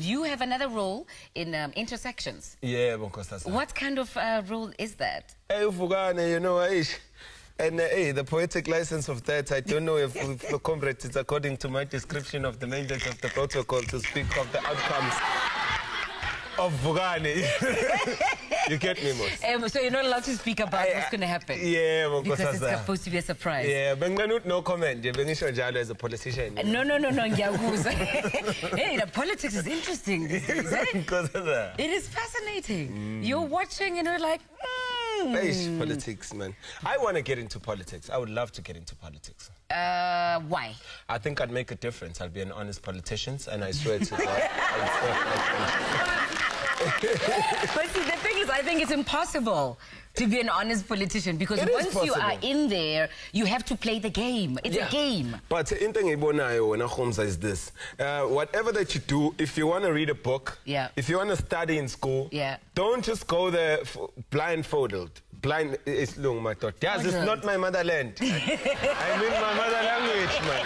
You have another role in intersections. Yeah, because what kind of role is that? Hey, Fugane, you know, and the poetic license of that, I don't know if the comrade is according to my description of the mandate of the protocol to speak of the outcomes of Fugane. You get me, Mos? So you're not allowed to speak about what's going to happen? Yeah, because it's supposed to be a surprise. Yeah, but no comment. As a politician. No. Hey, the politics is interesting these days, eh? It is fascinating. You're watching and you're like, politics, man. I want to get into politics. I would love to get into politics. Why? I think I'd make a difference. I'll be an honest politician, and I swear to God. But see, the thing is, I think it's impossible to be an honest politician because once you are in there, you have to play the game. It's a game. But the thing is this. Whatever that you do, if you want to read a book, if you want to study in school, don't just go there blindfolded. Blind is long, my thought. Yes, it's not my motherland. I mean my mother language, man.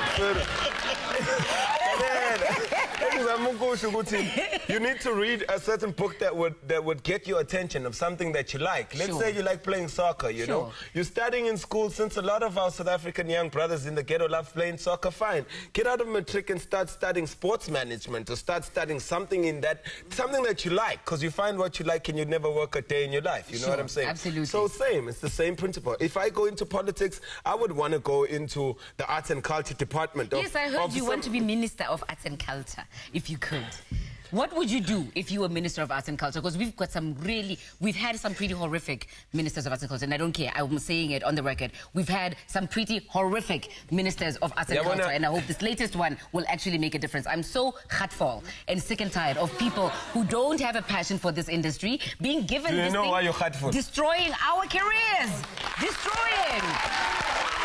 You need to read a certain book that would get your attention of something that you like. Let's say you like playing soccer, you know. You're studying in school, since a lot of our South African young brothers in the ghetto love playing soccer, fine. Get out of matric and start studying sports management, or start studying something that you like, because you find what you like and you never work a day in your life. You know what I'm saying? Absolutely. So same, it's the same principle. If I go into politics, I would want to go into the arts and culture department. Yes, I heard you want to be Minister of Arts and Culture, if you could. What would you do if you were Minister of Arts and Culture? Because we've had some pretty horrific Ministers of Arts and Culture, and I don't care, I'm saying it on the record. We've had some pretty horrific Ministers of Arts and Culture, and I hope this latest one will actually make a difference. I'm so heartful and sick and tired of people who don't have a passion for this industry being given this thing, why you're heartful? Destroying our careers. Destroying.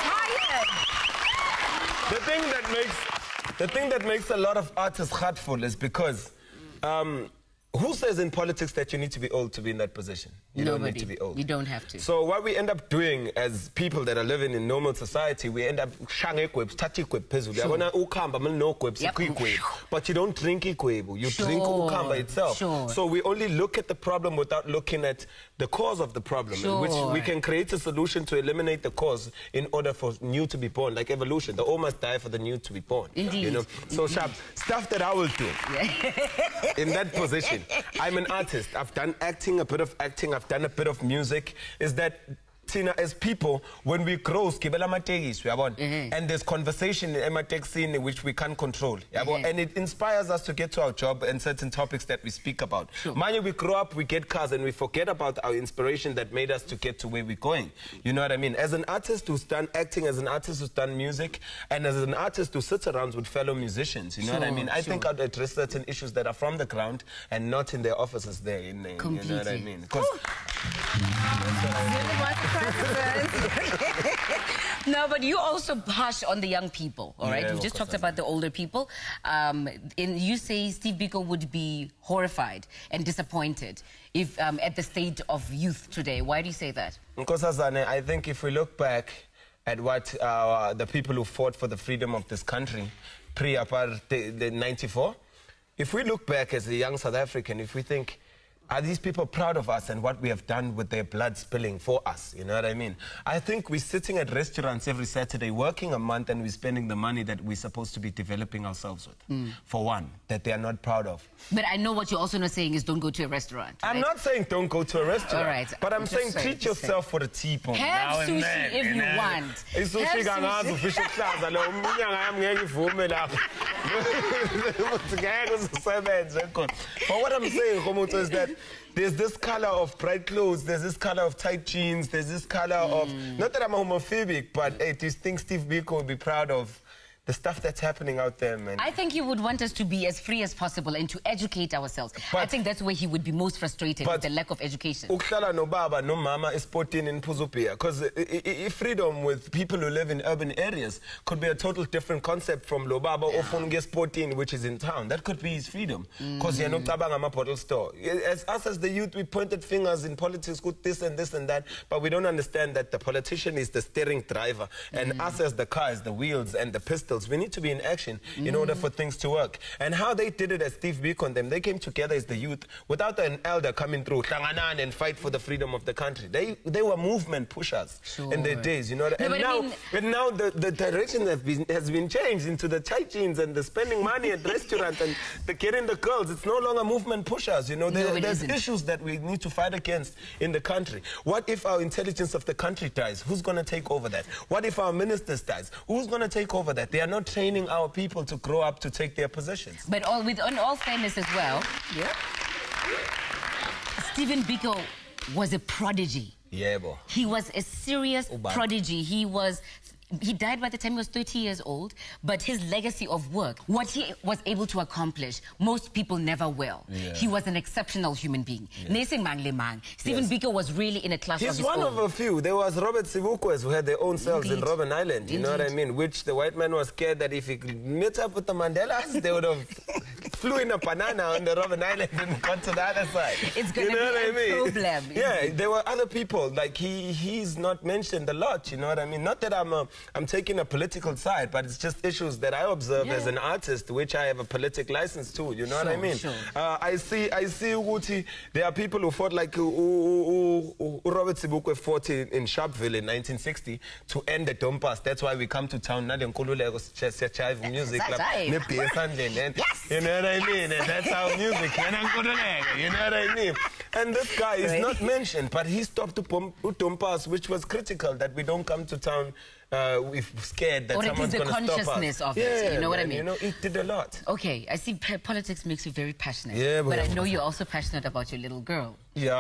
Tired. The thing that makes a lot of artists heartful is because who says in politics that you need to be old to be in that position? You don't need to be old. You don't have to. So what we end up doing as people that are living in normal society, we end up but you don't drink ikwebu, you drink ukamba itself. So we only look at the problem without looking at the cause of the problem, in which we can create a solution to eliminate the cause in order for new to be born, like evolution. The old must die for the new to be born. Indeed. You know? So sharp stuff that I will do in that position. I'm an artist. I've done acting, a bit of acting. I've done a bit of music. Is that as people, when we grow, and there's conversation in the scene which we can't control, and it inspires us to get to our job and certain topics that we speak about. Mind we grow up, we get cars, and we forget about our inspiration that made us to get to where we're going. You know what I mean? As an artist who's done acting, as an artist who's done music, and as an artist who sits around with fellow musicians, you know what I mean? I think I'd address certain issues that are from the ground and not in their offices there. You know what I mean? No, but you also hush on the young people, all right? We've just talked about the older people. You say Steve Biko would be horrified and disappointed if at the state of youth today. Why do you say that? Because I think if we look back at what the people who fought for the freedom of this country pre-apartheid, 94, if we look back as a young South African, if we think, are these people proud of us and what we have done with their blood spilling for us? You know what I mean? I think we're sitting at restaurants every Saturday, working a month, and we're spending the money that we're supposed to be developing ourselves with, for one, that they are not proud of. But I know what you're also not saying is don't go to a restaurant. I'm not saying don't go to a restaurant. All right. But I'm saying treat yourself for a teapot. Have sushi if you want. But what I'm saying, KGOMOTSO, is that there's this color of bright clothes, there's this color of tight jeans, there's this color of... Not that I'm homophobic, but hey, do you think Steve Biko would be proud of the stuff that's happening out there, man? I think he would want us to be as free as possible and to educate ourselves. I think that's where he would be most frustrated, with the lack of education. No baba, no mama is sporting in Puzupia. Because freedom with people who live in urban areas could be a total different concept from lo baba or from sporting, which is in town. That could be his freedom. Because you're not tabang a bottle store. As us as the youth, we pointed fingers in politics, good this and this and that, but we don't understand that the politician is the steering driver, and us as the car is the wheels and the piston crystals. We need to be in action in order for things to work. And how they did it, as Steve Biko and them, they came together as the youth without an elder coming through and fight for the freedom of the country. They were movement pushers in their days, you know. And now the direction has been changed into the chai jeans and the spending money at restaurants and the getting the girls. It's no longer movement pushers, you know. There's issues that we need to fight against in the country. What if our intelligence of the country dies? Who's going to take over that? What if our ministers dies? Who's going to take over that? They are not training our people to grow up to take their positions. But in all fairness as well, Stephen Biko was a prodigy. Yeah, boy. He was a serious prodigy. He died by the time he was 30 years old, but his legacy of work, what he was able to accomplish, most people never will. Yeah. He was an exceptional human being. Stephen Biko was really in a class of his own. He's one of a few. There was Robert Sibukwe who had their own cells in Robben Island, you know what I mean? Which the white man was scared that if he met up with the Mandelas, they would have flew in a banana on the Robben Island and gone to the other side. It's going to be a problem. Yeah, there were other people, like he's not mentioned a lot, you know what I mean? Not that I'm taking a political side, but it's just issues that I observe as an artist, which I have a political license to, you know what I mean? Sure. I see Uguti, there are people who fought like Robert Sibukwe fought in Sharpeville in 1960 to end the Dompas. That's why we come to town, chive music, you know what I mean? And that's our music, you know what I mean? And this guy is not mentioned, but he stopped Dompas, which was critical, that we don't come to town we're scared that someone's going to stop us. Or it is the consciousness of it, you know what I mean? You know, it did a lot. Okay, I see politics makes you very passionate. Yeah, but I know you're also passionate about your little girl. Yeah.